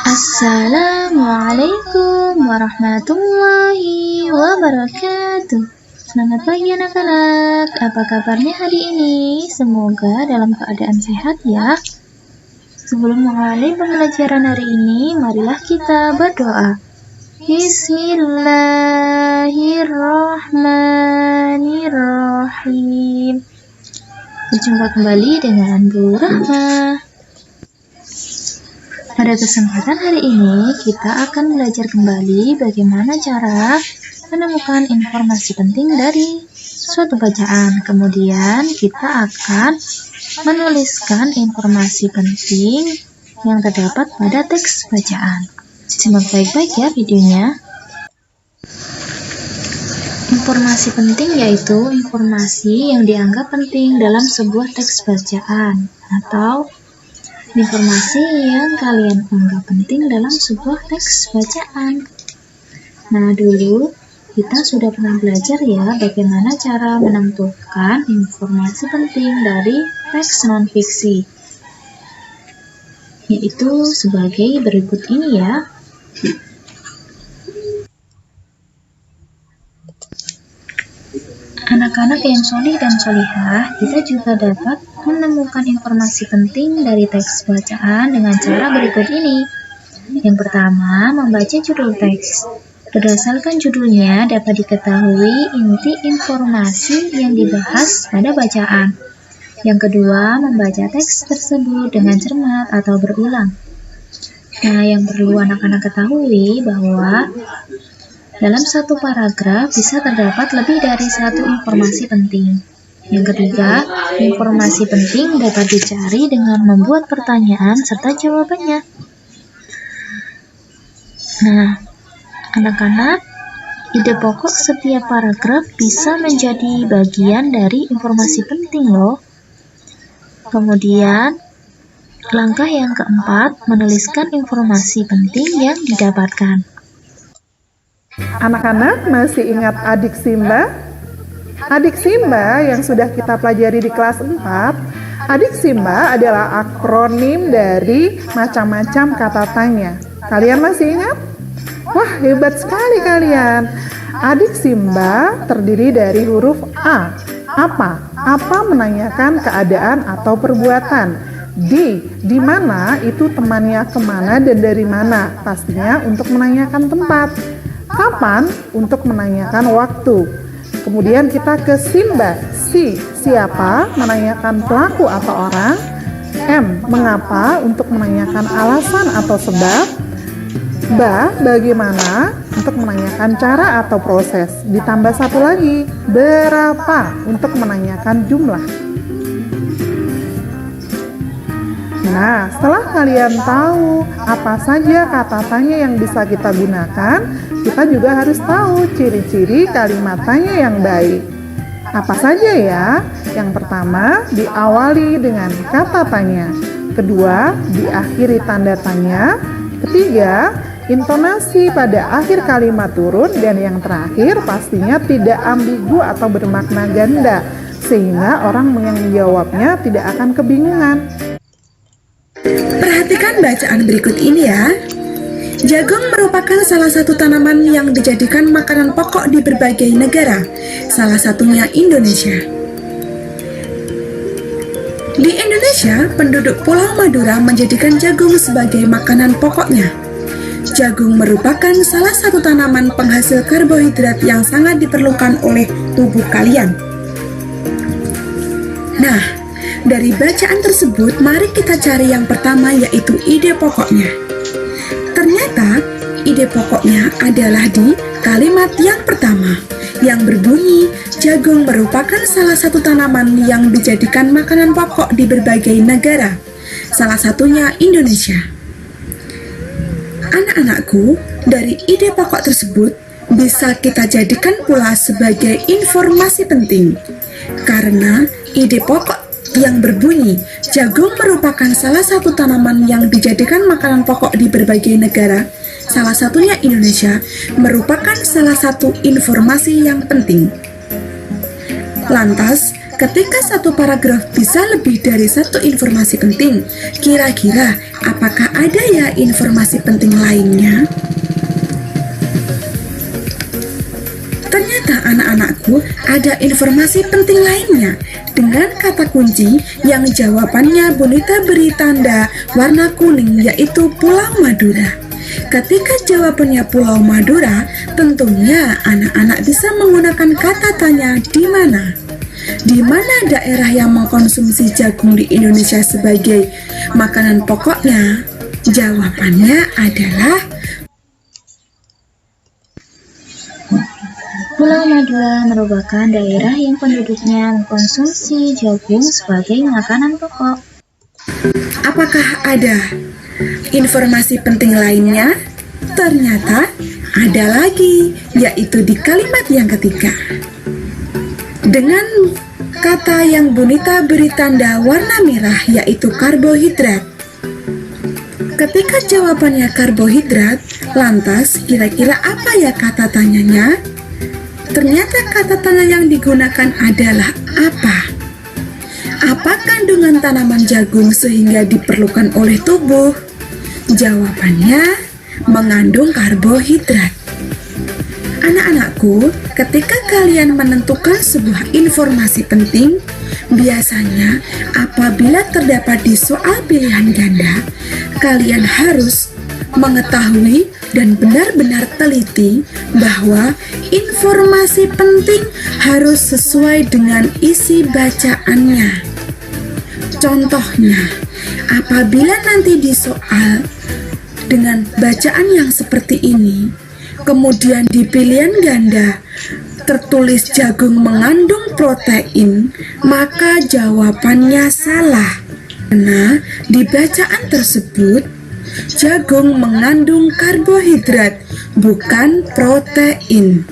Assalamualaikum warahmatullahi wabarakatuh. Selamat pagi anak-anak. Apa kabarnya hari ini? Semoga dalam keadaan sehat ya. Sebelum memulai pembelajaran hari ini, marilah kita berdoa. Bismillahirrahmanirrahim. Berjumpa kembali dengan Bu Rahma. Pada kesempatan hari ini, kita akan belajar kembali bagaimana cara menemukan informasi penting dari suatu bacaan. Kemudian, kita akan menuliskan informasi penting yang terdapat pada teks bacaan. Simak baik-baik ya videonya. Informasi penting yaitu informasi yang dianggap penting dalam sebuah teks bacaan atau informasi yang kalian anggap penting dalam sebuah teks bacaan. Nah, dulu kita sudah pernah belajar ya bagaimana cara menentukan informasi penting dari teks non-fiksi, yaitu sebagai berikut ini ya. Anak-anak yang solih dan solihah, kita juga dapat menemukan informasi penting dari teks bacaan dengan cara berikut ini. Yang pertama, membaca judul teks. Berdasarkan judulnya dapat diketahui inti informasi yang dibahas pada bacaan. Yang kedua, membaca teks tersebut dengan cermat atau berulang. Nah, yang perlu anak-anak ketahui bahwa dalam satu paragraf bisa terdapat lebih dari satu informasi penting. Yang ketiga, informasi penting dapat dicari dengan membuat pertanyaan serta jawabannya. Nah, anak-anak, ide pokok setiap paragraf bisa menjadi bagian dari informasi penting loh. Kemudian, langkah yang keempat, menuliskan informasi penting yang didapatkan. Anak-anak masih ingat adik Simba? Adik Simba yang sudah kita pelajari di kelas 4, adik Simba adalah akronim dari macam-macam kata tanya. Kalian masih ingat? Wah, hebat sekali kalian. Adik Simba terdiri dari huruf A. Apa? Apa menanyakan keadaan atau perbuatan. Di mana itu temannya kemana dan dari mana? Pastinya untuk menanyakan tempat. Kapan? Untuk menanyakan waktu. Kemudian kita ke Simba. Siapa? Menanyakan pelaku atau orang. M. Mengapa? Untuk menanyakan alasan atau sebab. Bagaimana? Untuk menanyakan cara atau proses. Ditambah satu lagi, berapa? Untuk menanyakan jumlah. Nah, setelah kalian tahu apa saja kata tanya yang bisa kita gunakan, kita juga harus tahu ciri-ciri kalimat tanya yang baik. Apa saja ya? Yang pertama, diawali dengan kata tanya. Kedua, diakhiri tanda tanya. Ketiga, intonasi pada akhir kalimat turun. Dan yang terakhir, pastinya tidak ambigu atau bermakna ganda, sehingga orang yang menjawabnya tidak akan kebingungan. Perhatikan bacaan berikut ini ya. Jagung merupakan salah satu tanaman yang dijadikan makanan pokok di berbagai negara, salah satunya Indonesia. Di Indonesia, penduduk Pulau Madura menjadikan jagung sebagai makanan pokoknya. Jagung merupakan salah satu tanaman penghasil karbohidrat yang sangat diperlukan oleh tubuh kalian. Nah, dari bacaan tersebut, mari kita cari yang pertama, yaitu ide pokoknya. Ternyata, ide pokoknya adalah di kalimat yang pertama, yang berbunyi, jagung merupakan salah satu tanaman yang dijadikan makanan pokok di berbagai negara, salah satunya Indonesia. Anak-anakku, dari ide pokok tersebut, bisa kita jadikan pula sebagai informasi penting. Karena ide pokok yang berbunyi, jagung merupakan salah satu tanaman yang dijadikan makanan pokok di berbagai negara, salah satunya Indonesia, merupakan salah satu informasi yang penting. Lantas, Ketika satu paragraf bisa lebih dari satu informasi penting, kira-kira apakah ada ya informasi penting lainnya? Ternyata anak-anakku ada informasi penting lainnya dengan kata kunci yang jawabannya Bonita beri tanda warna kuning, yaitu Pulau Madura. Ketika jawabannya Pulau Madura, tentunya anak-anak bisa menggunakan kata tanya di mana. Di mana daerah yang mengkonsumsi jagung di Indonesia sebagai makanan pokoknya? Jawabannya adalah Pulau Madura merupakan daerah yang penduduknya mengkonsumsi jagung sebagai makanan pokok. apakah ada informasi penting lainnya? Ternyata ada lagi, yaitu di kalimat yang ketiga. Dengan kata yang Bonita beri tanda warna merah, yaitu karbohidrat. Ketika jawabannya karbohidrat, lantas kira-kira apa ya kata tanyanya? Ternyata kata tanya yang digunakan adalah apa? Apa kandungan tanaman jagung sehingga diperlukan oleh tubuh? Jawabannya mengandung karbohidrat. Anak-anakku, ketika kalian menentukan sebuah informasi penting, biasanya apabila terdapat di soal pilihan ganda, kalian harus mengetahui dan benar-benar teliti bahwa informasi penting harus sesuai dengan isi bacaannya. Contohnya, apabila nanti di soal dengan bacaan yang seperti ini, kemudian di pilihan ganda tertulis jagung mengandung protein, maka jawabannya salah. Karena di bacaan tersebut, jagung mengandung karbohidrat, bukan protein.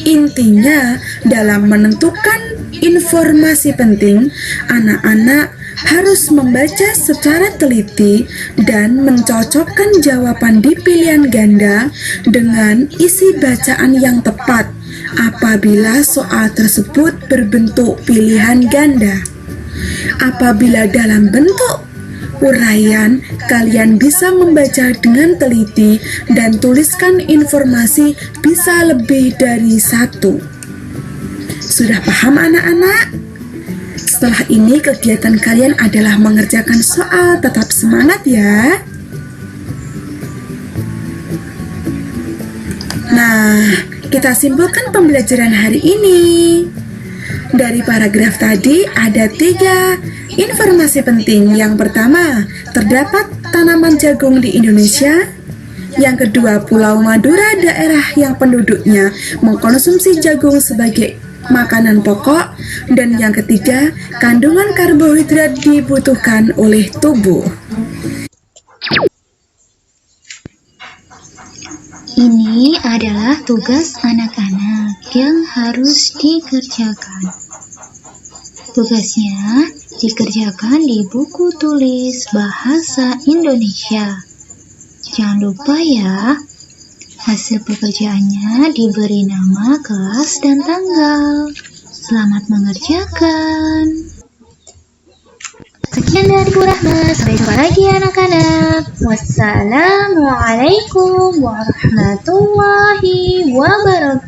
Intinya, dalam menentukan informasi penting, anak-anak harus membaca secara teliti dan mencocokkan jawaban di pilihan ganda dengan isi bacaan yang tepat apabila soal tersebut berbentuk pilihan ganda. Apabila dalam bentuk uraian, kalian bisa membaca dengan teliti dan tuliskan informasi bisa lebih dari satu. Sudah paham anak-anak? Setelah ini kegiatan kalian adalah mengerjakan soal. Tetap semangat ya. Nah, kita simpulkan pembelajaran hari ini. Dari paragraf tadi ada 3 informasi penting. Yang pertama, terdapat tanaman jagung di Indonesia. Yang kedua, Pulau Madura daerah yang penduduknya mengkonsumsi jagung sebagai makanan pokok. Dan yang ketiga, kandungan karbohidrat dibutuhkan oleh tubuh. Ini adalah tugas anak-anak yang harus dikerjakan. Tugasnya dikerjakan di buku tulis bahasa Indonesia. Jangan lupa ya, hasil pekerjaannya diberi nama, kelas, dan tanggal. Selamat mengerjakan. Sekian dari Bu Rahma. Sampai jumpa lagi anak-anak. Wassalamualaikum warahmatullahi wabarakatuh.